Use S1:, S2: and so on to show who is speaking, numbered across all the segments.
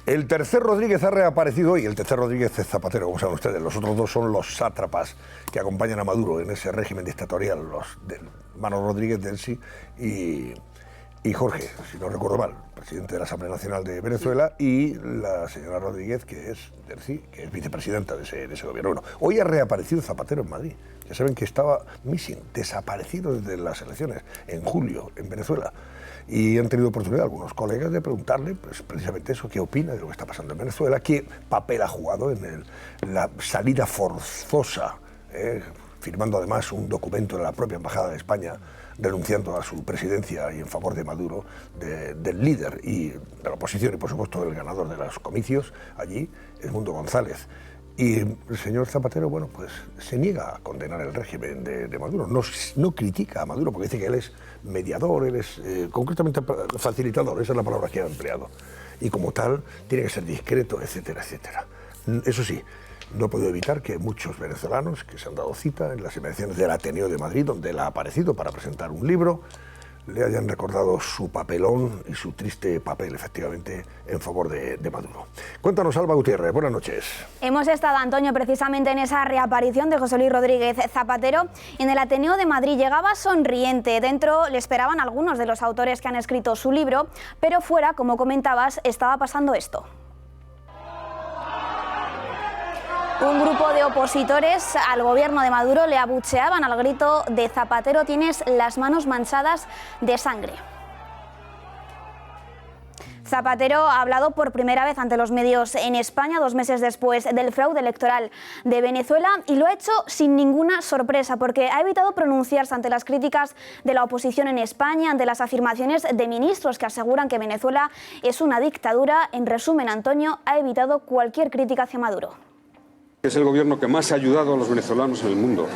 S1: El tercer Rodríguez ha reaparecido hoy, el tercer Rodríguez es Zapatero, como saben ustedes. Los otros dos son los sátrapas que acompañan a Maduro en ese régimen dictatorial, los de Mano Rodríguez, Delcy y Jorge, si no recuerdo mal, presidente de la Asamblea Nacional de Venezuela, y la señora Rodríguez, que es Delcy, que es vicepresidenta de ese gobierno. Bueno, hoy ha reaparecido Zapatero en Madrid. Ya saben que estaba desaparecido desde las elecciones en julio en Venezuela. Y han tenido oportunidad algunos colegas de preguntarle pues, precisamente eso, qué opina de lo que está pasando en Venezuela, qué papel ha jugado en la salida forzosa, firmando además un documento de la propia Embajada de España renunciando a su presidencia y en favor de Maduro, del líder y de la oposición y por supuesto del ganador de los comicios allí, Edmundo González. Y el señor Zapatero, bueno, pues se niega a condenar el régimen de Maduro, no critica a Maduro porque dice que él es mediador, él es concretamente facilitador, esa es la palabra que ha empleado, y como tal tiene que ser discreto, etcétera, etcétera. Eso sí, no he podido evitar que muchos venezolanos que se han dado cita en las inmediaciones del Ateneo de Madrid, donde él ha aparecido para presentar un libro, le hayan recordado su papelón y su triste papel, efectivamente, en favor de Maduro. Cuéntanos, Alba Gutiérrez, buenas noches.
S2: Hemos estado, Antonio, precisamente en esa reaparición de José Luis Rodríguez Zapatero en el Ateneo de Madrid. Llegaba sonriente, dentro le esperaban algunos de los autores que han escrito su libro, pero fuera, como comentabas, estaba pasando esto. Un grupo de opositores al gobierno de Maduro le abucheaban al grito de Zapatero, tienes las manos manchadas de sangre. Zapatero ha hablado por primera vez ante los medios en España 2 meses después del fraude electoral de Venezuela y lo ha hecho sin ninguna sorpresa porque ha evitado pronunciarse ante las críticas de la oposición en España, ante las afirmaciones de ministros que aseguran que Venezuela es una dictadura. En resumen, Antonio, ha evitado cualquier crítica hacia Maduro.
S3: Es el gobierno que más ha ayudado a los venezolanos en el mundo,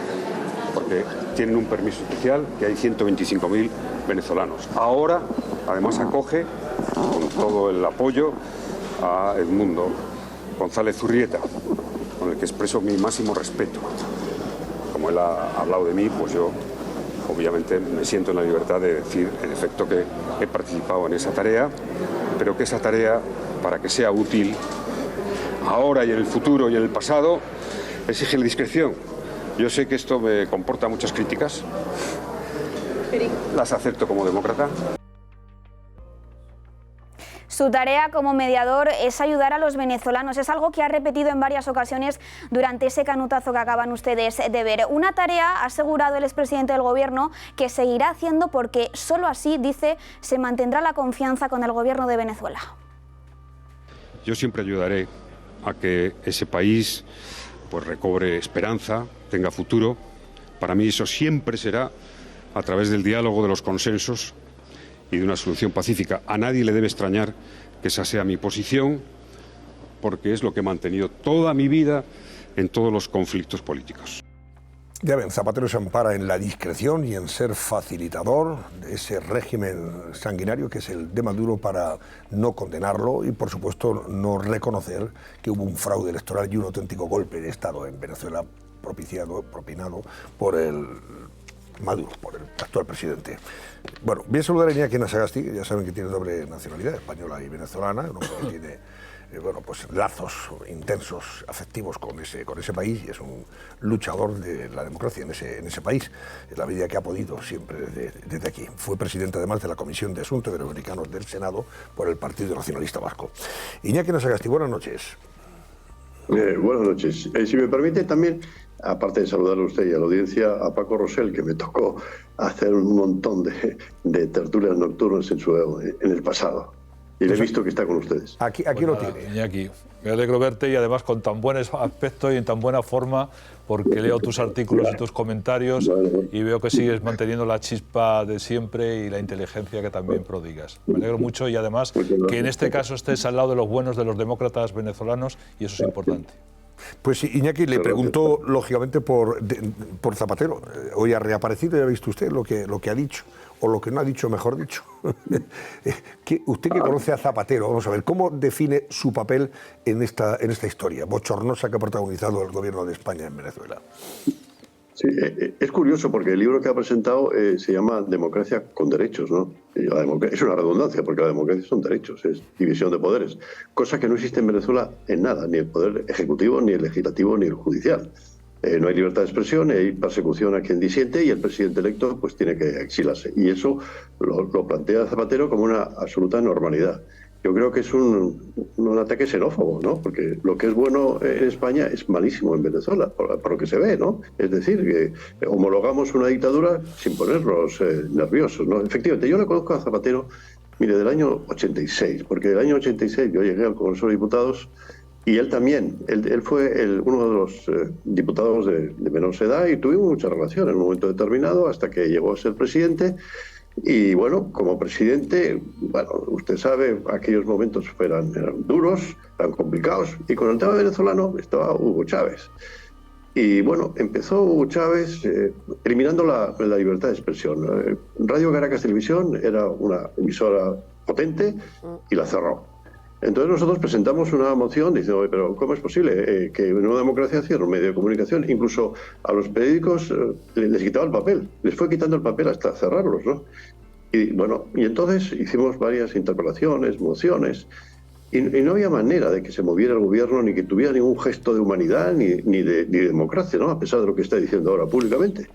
S3: porque tienen un permiso especial, que hay 125.000 venezolanos. Ahora, además, acoge con todo el apoyo a Edmundo González Urrieta, con el que expreso mi máximo respeto. Como él ha hablado de mí, pues yo obviamente me siento en la libertad de decir, en efecto, que he participado en esa tarea, pero que esa tarea, para que sea útil, ahora y en el futuro y en el pasado, exige la discreción. Yo sé que esto me comporta muchas críticas, las acepto como demócrata.
S2: Su tarea como mediador es ayudar a los venezolanos. Es algo que ha repetido en varias ocasiones durante ese canutazo que acaban ustedes de ver. Una tarea, ha asegurado el expresidente del gobierno, que seguirá haciendo porque solo así, dice, se mantendrá la confianza con el gobierno de Venezuela.
S3: Yo siempre ayudaré a que ese país pues recobre esperanza, tenga futuro. Para mí eso siempre será a través del diálogo, de los consensos y de una solución pacífica. A nadie le debe extrañar que esa sea mi posición, porque es lo que he mantenido toda mi vida en todos los conflictos políticos.
S1: Ya ven, Zapatero se ampara en la discreción y en ser facilitador de ese régimen sanguinario que es el de Maduro para no condenarlo y, por supuesto, no reconocer que hubo un fraude electoral y un auténtico golpe de Estado en Venezuela propinado por el Maduro, por el actual presidente. Bueno, voy a saludar a Iñaki Anasagasti, que ya saben que tiene doble nacionalidad, española y venezolana, un hombre que tiene bueno, pues lazos intensos, afectivos con ese país y es un luchador de la democracia en ese país, en la medida que ha podido siempre desde aquí. Fue presidente además de la Comisión de Asuntos Iberoamericanos del Senado por el Partido Nacionalista Vasco. Iñaki Anasagasti, buenas noches.
S4: Buenas noches. Si me permite también, aparte de saludarle a usted y a la audiencia, a Paco Rosell, que me tocó hacer un montón de tertulias nocturnas en el pasado. Y le he visto que está con ustedes.
S1: Aquí pues lo tiene.
S5: Iñaki, me alegro verte y además con tan buen aspecto y en tan buena forma, porque leo tus artículos y tus comentarios y veo que sigues manteniendo la chispa de siempre y la inteligencia que también prodigas. Me alegro mucho y además que en este caso estés al lado de los buenos, de los demócratas venezolanos, y eso es importante.
S1: Pues Iñaki, le preguntó lógicamente por Zapatero. Hoy ha reaparecido, ya ha visto usted lo que ha dicho, o lo que no ha dicho, mejor dicho. Usted que conoce a Zapatero, vamos a ver, ¿cómo define su papel en esta historia bochornosa que ha protagonizado el gobierno de España en Venezuela?
S4: Sí, es curioso porque el libro que ha presentado se llama Democracia con derechos, ¿no? Y la es una redundancia porque la democracia son derechos, es división de poderes, cosa que no existe en Venezuela en nada, ni el poder ejecutivo, ni el legislativo, ni el judicial. No hay libertad de expresión, hay persecución a quien disiente y el presidente electo pues tiene que exilarse. Y eso lo plantea Zapatero como una absoluta normalidad. Yo creo que es un ataque xenófobo, ¿no? Porque lo que es bueno en España es malísimo en Venezuela, por lo que se ve, ¿no? Es decir, que homologamos una dictadura sin ponernos nerviosos, ¿no? Efectivamente, yo le conozco a Zapatero, mire, del año 86, porque del año 86 yo llegué al Congreso de Diputados y él también. Él fue uno de los diputados de menor edad y tuvimos mucha relación en un momento determinado hasta que llegó a ser presidente. Y bueno, como presidente, bueno, usted sabe, aquellos momentos eran duros, eran complicados, y con el tema venezolano estaba Hugo Chávez. Y bueno, empezó Hugo Chávez eliminando la libertad de expresión. Radio Caracas Televisión era una emisora potente y la cerró. Entonces nosotros presentamos una moción diciendo, oye, pero ¿cómo es posible que en una democracia cierre un medio de comunicación? Incluso a los periódicos les quitaba el papel, les fue quitando el papel hasta cerrarlos, ¿no? Y bueno, y entonces hicimos varias interpelaciones, mociones, y no había manera de que se moviera el gobierno ni que tuviera ningún gesto de humanidad ni de democracia, ¿no? A pesar de lo que está diciendo ahora públicamente.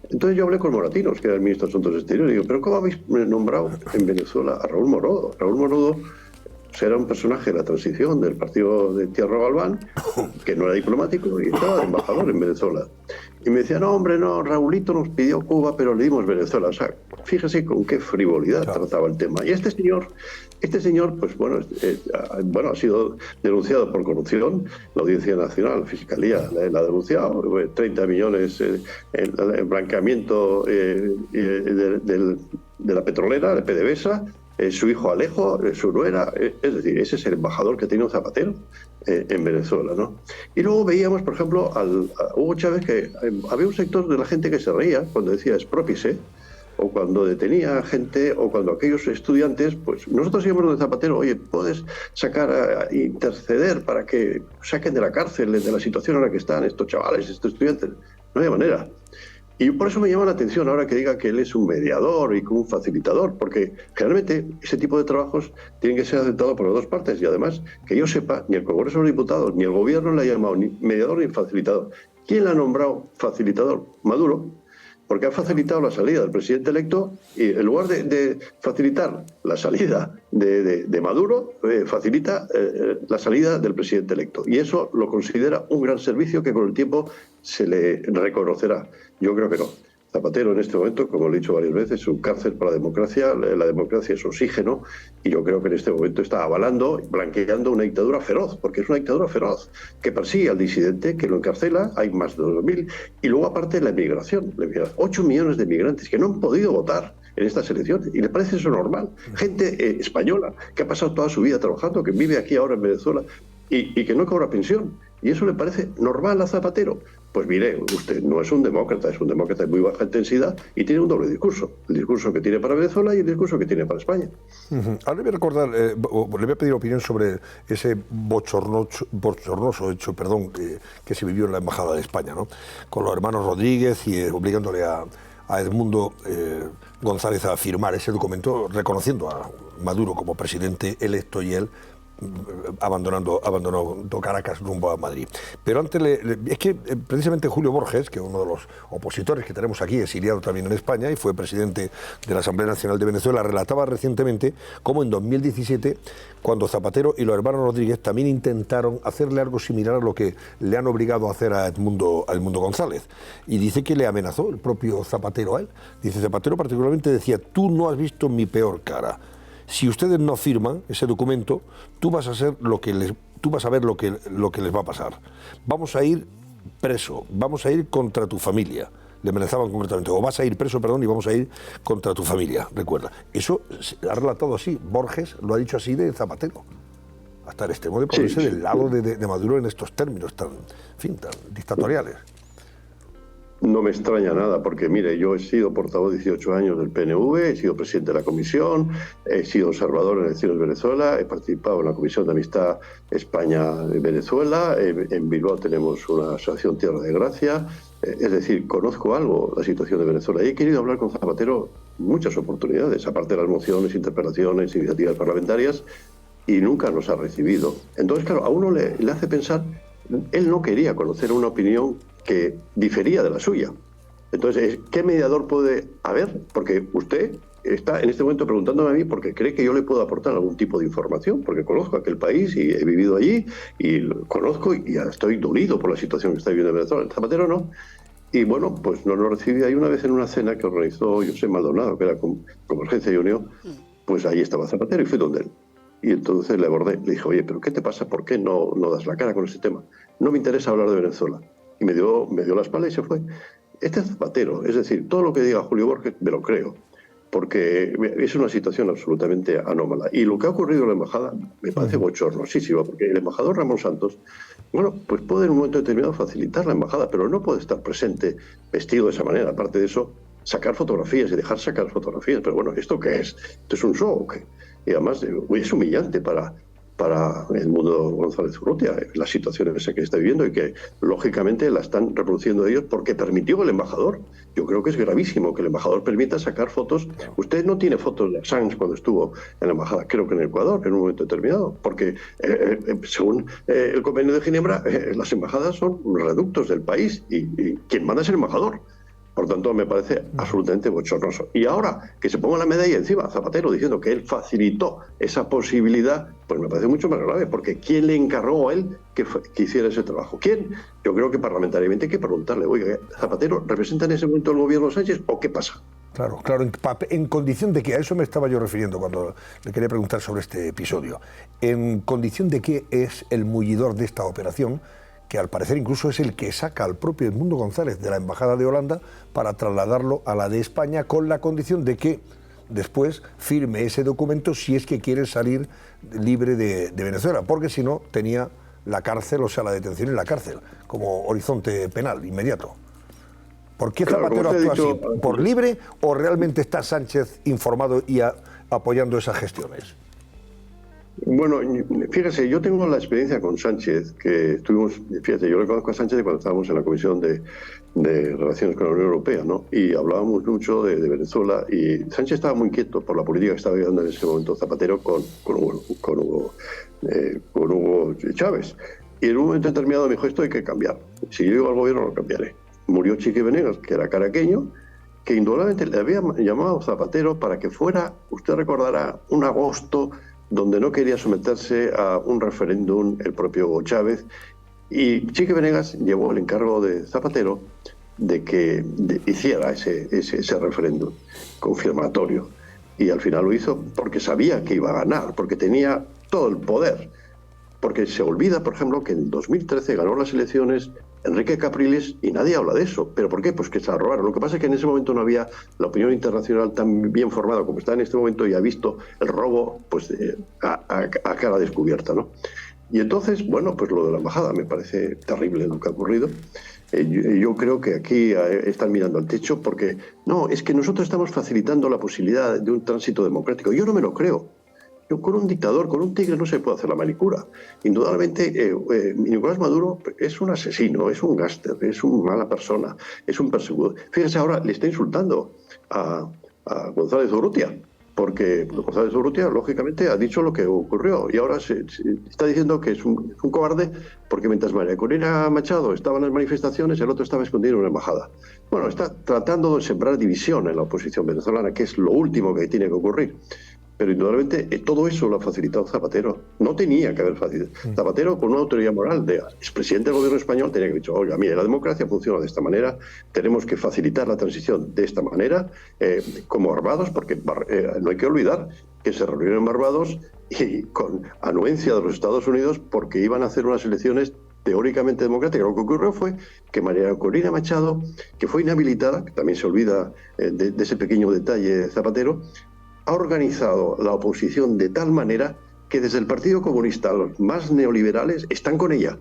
S4: Entonces yo hablé con Moratinos, que era el ministro de Asuntos Exteriores, y digo, ¿pero cómo habéis nombrado en Venezuela a Raúl Morodo? Raúl Morodo era un personaje de la transición del partido de Tierra Galván, que no era diplomático y estaba de embajador en Venezuela. Y me decía, no, hombre, no, Raulito nos pidió Cuba, pero le dimos Venezuela. O sea, fíjese con qué frivolidad trataba el tema. Y este señor, pues bueno, ha sido denunciado por corrupción. La Audiencia Nacional, la Fiscalía, la ha denunciado. 30 millones en blanqueamiento de la petrolera, de PDVSA. Su hijo Alejo, su nuera, es decir, ese es el embajador que tiene un Zapatero en Venezuela, ¿no? Y luego veíamos, por ejemplo, a Hugo Chávez, que había un sector de la gente que se reía cuando decía exprópiese, o cuando detenía gente, o cuando aquellos estudiantes, pues nosotros íbamos de Zapatero, oye, puedes interceder para que saquen de la cárcel, de la situación en la que están estos chavales, estos estudiantes. No había manera. Y por eso me llama la atención ahora que diga que él es un mediador y un facilitador, porque generalmente ese tipo de trabajos tienen que ser aceptados por las dos partes. Y además, que yo sepa, ni el Congreso de los Diputados ni el Gobierno le ha llamado ni mediador ni facilitador. ¿Quién le ha nombrado facilitador? Maduro, porque ha facilitado la salida del presidente electo y en lugar de facilitar la salida de Maduro, facilita la salida del presidente electo. Y eso lo considera un gran servicio que con el tiempo se le reconocerá. Yo creo que no. Zapatero en este momento, como lo he dicho varias veces, es un cárcel para la democracia es oxígeno, y yo creo que en este momento está avalando, blanqueando una dictadura feroz, porque es una dictadura feroz, que persigue al disidente, que lo encarcela, hay más de 2.000, y luego aparte la emigración, 8 millones de migrantes que no han podido votar en estas elecciones, y le parece eso normal. Gente española que ha pasado toda su vida trabajando, que vive aquí ahora en Venezuela, y que no cobra pensión, y eso le parece normal a Zapatero. Pues mire, usted no es un demócrata, es un demócrata de muy baja intensidad y tiene un doble discurso. El discurso que tiene para Venezuela y el discurso que tiene para España.
S1: Ahora le voy a recordar, le voy a pedir opinión sobre ese bochornoso hecho que se vivió en la Embajada de España, ¿no? Con los hermanos Rodríguez y obligándole a Edmundo González a firmar ese documento, reconociendo a Maduro como presidente electo y él abandonando Caracas rumbo a Madrid. Pero antes, es que precisamente Julio Borges, que es uno de los opositores que tenemos aquí, exiliado también en España y fue presidente de la Asamblea Nacional de Venezuela, relataba recientemente cómo en 2017, cuando Zapatero y los hermanos Rodríguez también intentaron hacerle algo similar a lo que le han obligado a hacer a Edmundo González. Y dice que le amenazó el propio Zapatero a él. Dice, Zapatero particularmente decía, tú no has visto mi peor cara. Si ustedes no firman ese documento, tú vas a ver lo que les va a pasar. Vamos a ir preso, vamos a ir contra tu familia. Le amenazaban concretamente, o vas a ir preso, y vamos a ir contra tu familia, recuerda. Eso ha relatado así, Borges lo ha dicho así de Zapatero, hasta el extremo de ponerse del lado de Maduro en estos términos tan dictatoriales.
S4: No me extraña nada, porque mire, yo he sido portavoz 18 años del PNV, he sido presidente de la comisión, he sido observador en elecciones de Venezuela, he participado en la Comisión de Amistad España-Venezuela, en Bilbao tenemos una asociación Tierra de Gracia, Es decir, conozco algo la situación de Venezuela y he querido hablar con Zapatero muchas oportunidades, aparte de las mociones, interpelaciones, iniciativas parlamentarias, y nunca nos ha recibido. Entonces, claro, a uno le hace pensar, él no quería conocer una opinión que difería de la suya. Entonces, ¿qué mediador puede haber? Porque usted está en este momento preguntándome a mí porque cree que yo le puedo aportar algún tipo de información, porque conozco aquel país y he vivido allí y lo conozco y ya estoy dolido por la situación que está viviendo Venezuela. El Zapatero no. Y bueno, pues no lo recibí ahí una vez en una cena que organizó José Maldonado, que era Convergencia y Unión, pues ahí estaba Zapatero y fui donde él. Y entonces le abordé, le dije, oye, ¿pero qué te pasa? ¿Por qué no das la cara con este tema? No me interesa hablar de Venezuela. Y me dio la espalda y se fue. Este es Zapatero, es decir, todo lo que diga Julio Borges me lo creo, porque es una situación absolutamente anómala. Y lo que ha ocurrido en la embajada me parece bochornosísimo, porque el embajador Ramón Santos, bueno, pues puede en un momento determinado facilitar la embajada, pero no puede estar presente vestido de esa manera. Aparte de eso, sacar fotografías y dejar sacar fotografías. Pero bueno, ¿esto qué es? ¿Esto es un show o qué? Y además es humillante para el mundo González Urrutia, la situación esa que está viviendo y que lógicamente la están reproduciendo ellos porque permitió el embajador. Yo creo que es gravísimo que el embajador permita sacar fotos. Usted no tiene fotos de Assange cuando estuvo en la embajada, creo que en Ecuador, en un momento determinado, porque según el convenio de Ginebra, las embajadas son reductos del país y quien manda es el embajador. Por tanto, me parece absolutamente bochornoso. Y ahora que se ponga la medalla encima a Zapatero diciendo que él facilitó esa posibilidad, pues me parece mucho más grave, porque ¿quién le encargó a él que hiciera ese trabajo? ¿Quién? Yo creo que parlamentariamente hay que preguntarle, oiga, ¿Zapatero representa en ese momento el gobierno Sánchez o qué pasa?
S1: Claro, en condición de que, a eso me estaba yo refiriendo cuando le quería preguntar sobre este episodio, en condición de que es el mullidor de esta operación, que al parecer incluso es el que saca al propio Edmundo González de la Embajada de Holanda para trasladarlo a la de España con la condición de que después firme ese documento si es que quiere salir libre de Venezuela, porque si no tenía la cárcel, o sea, la detención en la cárcel, como horizonte penal inmediato. ¿Por qué Zapatero actúa así? ¿Por libre o realmente está Sánchez informado y apoyando esas gestiones?
S4: Bueno, fíjese, yo tengo la experiencia con Sánchez, que estuvimos, fíjate, yo le conozco a Sánchez cuando estábamos en la Comisión de Relaciones con la Unión Europea, ¿no? Y hablábamos mucho de Venezuela, y Sánchez estaba muy inquieto por la política que estaba llevando en ese momento Zapatero con Hugo Chávez. Y en un momento determinado me dijo, esto hay que cambiar. Si yo llego al gobierno, lo cambiaré. Murió Chiqui Venegas, que era caraqueño, que indudablemente le había llamado a Zapatero para que fuera, usted recordará, un agosto donde no quería someterse a un referéndum el propio Chávez, y Chiqui Venegas llevó el encargo de Zapatero de que hiciera ese referéndum confirmatorio, y al final lo hizo porque sabía que iba a ganar, porque tenía todo el poder, porque se olvida, por ejemplo, que en 2013 ganó las elecciones Enrique Capriles y nadie habla de eso. ¿Pero por qué? Pues que se la robaron. Lo que pasa es que en ese momento no había la opinión internacional tan bien formada como está en este momento y ha visto el robo pues a cara descubierta, ¿no? Y entonces, bueno, pues lo de la embajada me parece terrible lo que ha ocurrido. Yo creo que aquí están mirando al techo porque, no, es que nosotros estamos facilitando la posibilidad de un tránsito democrático. Yo no me lo creo. Con un dictador, con un tigre no se puede hacer la manicura. Indudablemente, Nicolás Maduro es un asesino, es un gángster, es una mala persona, es un perseguidor. Fíjese, ahora le está insultando a González Urrutia, porque González Urrutia, lógicamente, ha dicho lo que ocurrió y ahora se está diciendo que es un cobarde porque mientras María Corina Machado estaba en las manifestaciones, el otro estaba escondido en una embajada. Bueno, está tratando de sembrar división en la oposición venezolana, que es lo último que tiene que ocurrir. Pero indudablemente todo eso lo ha facilitado Zapatero. No tenía que haber facilitado. Zapatero, con una autoridad moral de expresidente del gobierno español, tenía que haber dicho, oiga, mire, la democracia funciona de esta manera, tenemos que facilitar la transición de esta manera, como Barbados, porque no hay que olvidar que se reunieron en Barbados y con anuencia de los Estados Unidos porque iban a hacer unas elecciones teóricamente democráticas. Lo que ocurrió fue que María Corina Machado, que fue inhabilitada, que también se olvida de ese pequeño detalle Zapatero, ha organizado la oposición de tal manera que desde el Partido Comunista, los más neoliberales, están con ella.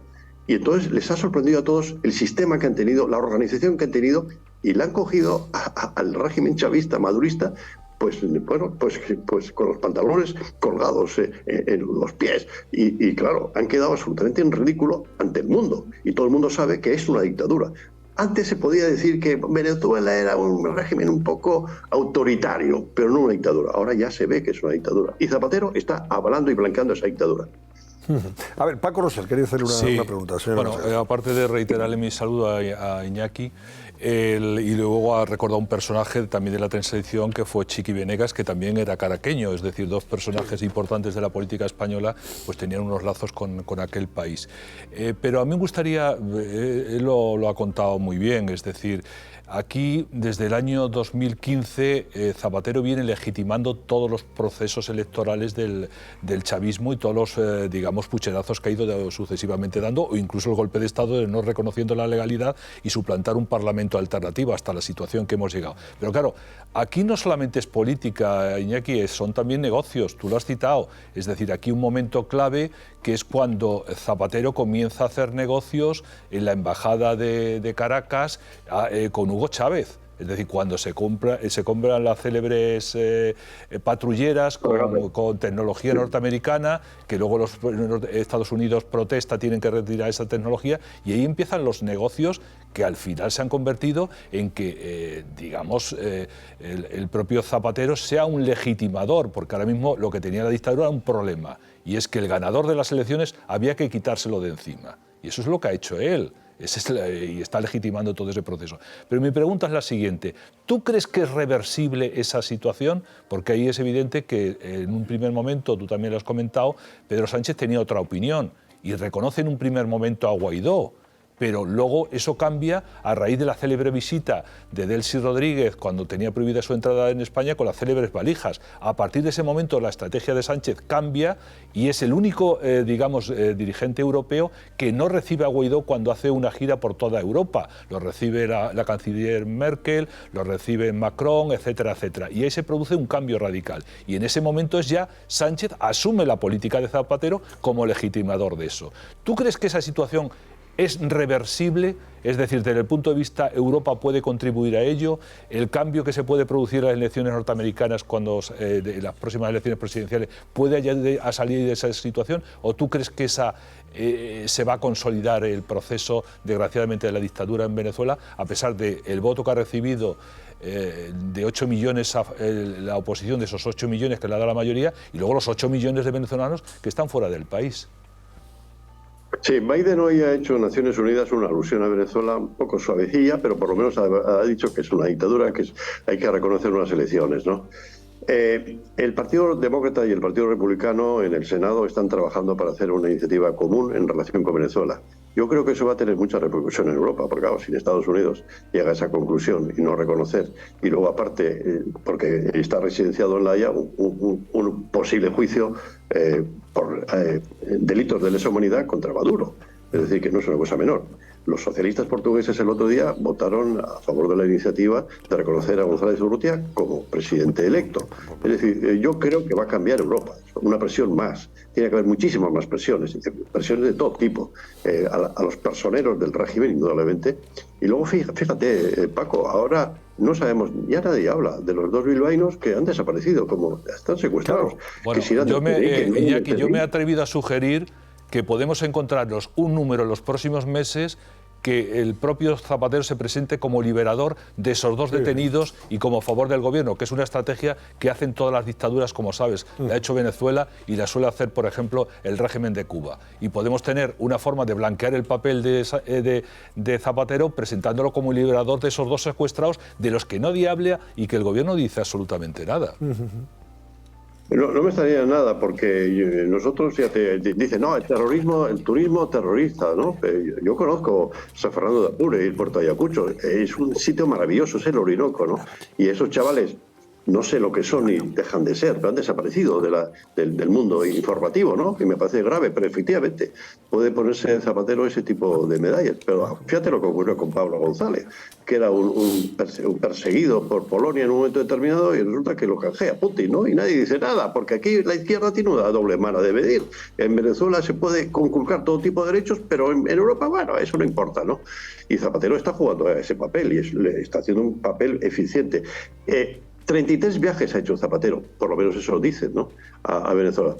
S4: Y entonces les ha sorprendido a todos el sistema que han tenido, la organización que han tenido, y la han cogido al régimen chavista, madurista, pues con los pantalones colgados en los pies. Y claro, han quedado absolutamente en ridículo ante el mundo. Y todo el mundo sabe que es una dictadura. Antes se podía decir que Venezuela era un régimen un poco autoritario, pero no una dictadura. Ahora ya se ve que es una dictadura. Y Zapatero está avalando y blanqueando esa dictadura.
S1: A ver, Paco Rosell, quería hacerle una pregunta.
S5: Bueno, aparte de reiterarle mi saludo a Iñaki, y luego ha recordado un personaje también de la transición que fue Chiqui Venegas, que también era caraqueño, es decir, dos personajes importantes de la política española pues tenían unos lazos con aquel país. Pero a mí me gustaría, él lo ha contado muy bien, es decir, aquí, desde el año 2015, Zapatero viene legitimando todos los procesos electorales del chavismo y todos los, digamos, pucherazos que ha ido sucesivamente dando, o incluso el golpe de Estado de no reconociendo la legalidad y suplantar un parlamento alternativo hasta la situación que hemos llegado. Pero claro, aquí no solamente es política, Iñaki, son también negocios, tú lo has citado. Es decir, aquí un momento clave que es cuando Zapatero comienza a hacer negocios en la embajada de Caracas con Hugo Chávez. Es decir, cuando se compran las célebres patrulleras con tecnología norteamericana, que luego los Estados Unidos protesta, tienen que retirar esa tecnología, y ahí empiezan los negocios que al final se han convertido en que, digamos, el propio Zapatero sea un legitimador, porque ahora mismo lo que tenía la dictadura era un problema, y es que el ganador de las elecciones había que quitárselo de encima. Y eso es lo que ha hecho él. Y está legitimando todo ese proceso. Pero mi pregunta es la siguiente. ¿Tú crees que es reversible esa situación? Porque ahí es evidente que en un primer momento, tú también lo has comentado, Pedro Sánchez tenía otra opinión y reconoce en un primer momento a Guaidó. Pero luego eso cambia a raíz de la célebre visita de Delcy Rodríguez cuando tenía prohibida su entrada en España con las célebres valijas. A partir de ese momento la estrategia de Sánchez cambia y es el único, dirigente europeo que no recibe a Guaidó cuando hace una gira por toda Europa. Lo recibe la canciller Merkel, lo recibe Macron, etcétera, etcétera. Y ahí se produce un cambio radical. Y en ese momento es ya Sánchez asume la política de Zapatero como legitimador de eso. ¿Tú crees que esa situación es reversible? Es decir, desde el punto de vista Europa puede contribuir a ello, el cambio que se puede producir en las elecciones norteamericanas cuando de las próximas elecciones presidenciales puede ayudar a salir de esa situación, o tú crees que se va a consolidar el proceso, desgraciadamente, de la dictadura en Venezuela, a pesar del voto que ha recibido de 8 millones la oposición, de esos 8 millones que le da la mayoría, y luego los 8 millones de venezolanos que están fuera del país?
S4: Sí, Biden hoy ha hecho en Naciones Unidas una alusión a Venezuela un poco suavecilla, pero por lo menos ha dicho que es una dictadura, que hay que reconocer unas elecciones, ¿no? El Partido Demócrata y el Partido Republicano en el Senado están trabajando para hacer una iniciativa común en relación con Venezuela. Yo creo que eso va a tener mucha repercusión en Europa, porque claro, si Estados Unidos llega a esa conclusión y no reconocer, y luego aparte, porque está residenciado en La Haya, un posible juicio por delitos de lesa humanidad contra Maduro. Es decir, que no es una cosa menor. Los socialistas portugueses el otro día votaron a favor de la iniciativa de reconocer a González Urrutia como presidente electo. Es decir, yo creo que va a cambiar Europa. Una presión más. Tiene que haber muchísimas más presiones de todo tipo, a los personeros del régimen, indudablemente. Y luego, fíjate, Paco, ahora no sabemos, ya nadie habla de los 2 bilbaínos que han desaparecido, como están secuestrados.
S5: Bueno, yo me he atrevido a sugerir que podemos encontrarnos un número en los próximos meses que el propio Zapatero se presente como liberador de esos 2 detenidos y como a favor del gobierno, que es una estrategia que hacen todas las dictaduras, como sabes. La ha hecho Venezuela y la suele hacer, por ejemplo, el régimen de Cuba. Y podemos tener una forma de blanquear el papel de Zapatero presentándolo como liberador de esos 2 secuestrados de los que nadie habla y que el gobierno dice absolutamente nada.
S4: No me estaría nada, porque nosotros, fíjate, dicen, no, el turismo terrorista, ¿no? Yo conozco San Fernando de Apure y el puerto de Ayacucho, es un sitio maravilloso, es el Orinoco, ¿no? Y esos chavales, no sé lo que son ni dejan de ser, pero han desaparecido del mundo informativo, ¿no? Y me parece grave, pero efectivamente puede ponerse Zapatero ese tipo de medallas. Pero fíjate lo que ocurrió con Pablo González, que era un perseguido por Polonia en un momento determinado y resulta que lo canjea Putin, ¿no? Y nadie dice nada, porque aquí la izquierda tiene una doble mano de medir. En Venezuela se puede conculcar todo tipo de derechos, pero en Europa, bueno, eso no importa, ¿no? Y Zapatero está jugando a ese papel y le está haciendo un papel eficiente. 33 viajes ha hecho Zapatero, por lo menos eso lo dicen, ¿no? A Venezuela.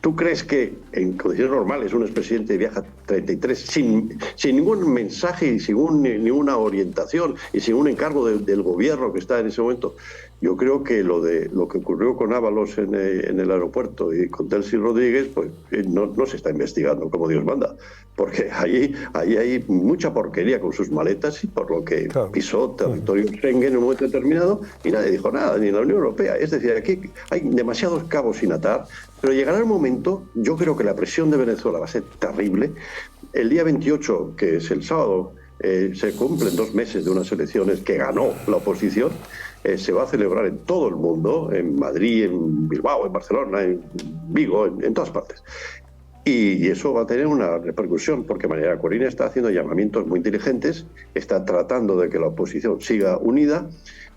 S4: ¿Tú crees que en condiciones normales un expresidente viaja 33 sin ningún mensaje y sin ninguna orientación y sin un encargo del gobierno que está en ese momento? Yo creo que lo que ocurrió con Ábalos en el aeropuerto y con Delcy Rodríguez, pues no se está investigando como Dios manda, porque ahí hay mucha porquería con sus maletas y por lo que pisó territorio Schengen en un momento determinado y nadie dijo nada, ni la Unión Europea. Es decir, aquí hay demasiados cabos sin atar, pero llegará el momento, yo creo que la presión de Venezuela va a ser terrible. El día 28, que es el sábado, se cumplen 2 meses de unas elecciones que ganó la oposición. Se va a celebrar en todo el mundo, en Madrid, en Bilbao, en Barcelona, en Vigo, en todas partes. Y eso va a tener una repercusión, porque Mariana Corina está haciendo llamamientos muy inteligentes, está tratando de que la oposición siga unida,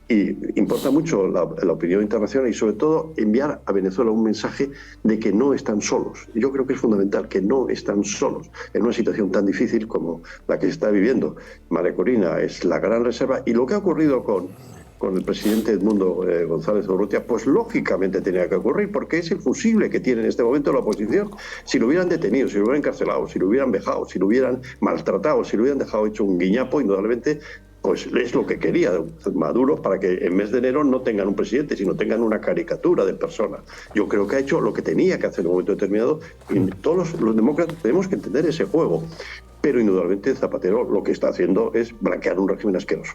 S4: y importa mucho la opinión internacional y sobre todo enviar a Venezuela un mensaje de que no están solos. Yo creo que es fundamental que no están solos en una situación tan difícil como la que se está viviendo. Mariana Corina es la gran reserva, y lo que ha ocurrido con el presidente Edmundo González Urrutia, pues lógicamente tenía que ocurrir, porque es el fusible que tiene en este momento la oposición. Si lo hubieran detenido, si lo hubieran encarcelado, si lo hubieran vejado, si lo hubieran maltratado, si lo hubieran dejado hecho un guiñapo, indudablemente, pues es lo que quería Maduro, para que en mes de enero no tengan un presidente, sino tengan una caricatura de persona. Yo creo que ha hecho lo que tenía que hacer en un momento determinado, y todos los demócratas tenemos que entender ese juego. Pero indudablemente Zapatero lo que está haciendo es blanquear un régimen asqueroso.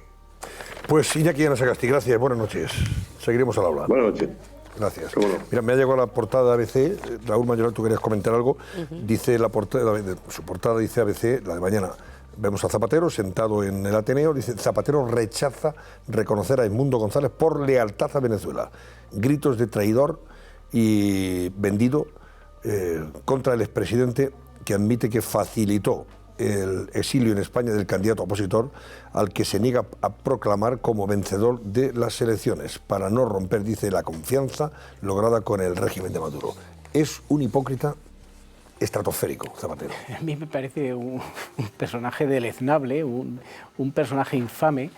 S1: Pues Iñaki Anasagasti, gracias, buenas noches. Seguiremos al hablar.
S4: Buenas noches.
S1: Gracias.
S4: No?
S1: Mira, me ha llegado la portada de ABC. Raúl Mayoral, tú querías comentar algo. Dice la portada, su portada dice ABC, la de mañana. Vemos a Zapatero sentado en el Ateneo. Dice: Zapatero rechaza reconocer a Edmundo González por lealtad a Venezuela. Gritos de traidor y vendido contra el expresidente, que admite que facilitó el exilio en España del candidato opositor, al que se niega a proclamar como vencedor de las elecciones, para no romper, dice, la confianza lograda con el régimen de Maduro. Es un hipócrita estratosférico, Zapatero.
S6: A mí me parece un personaje deleznable, un personaje infame.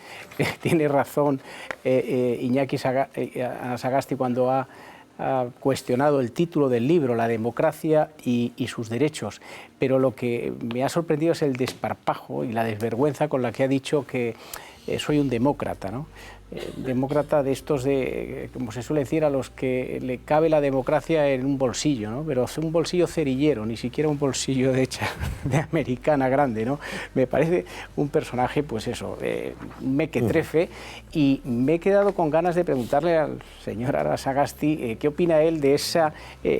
S6: Tiene razón Iñaki Anasagasti cuando ha cuestionado el título del libro, La democracia y sus derechos, pero lo que me ha sorprendido es el desparpajo y la desvergüenza con la que ha dicho que soy un demócrata, ¿no? Demócrata de estos, como se suele decir, a los que le cabe la democracia en un bolsillo, ¿no? Pero es un bolsillo cerillero, ni siquiera un bolsillo de americana grande, ¿no? Me parece un personaje, pues eso, mequetrefe, y me he quedado con ganas de preguntarle al señor Anasagasti qué opina él de esa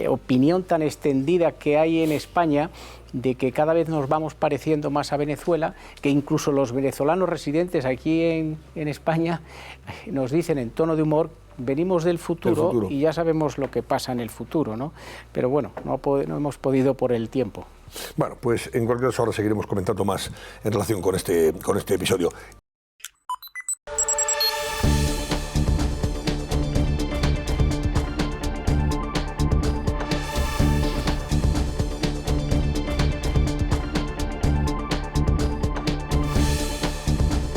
S6: opinión tan extendida que hay en España, de que cada vez nos vamos pareciendo más a Venezuela, que incluso los venezolanos residentes aquí en España nos dicen en tono de humor: venimos del futuro y ya sabemos lo que pasa en el futuro, ¿no? Pero bueno, no hemos podido por el tiempo.
S1: Bueno, pues en cualquier caso ahora seguiremos comentando más en relación con este episodio.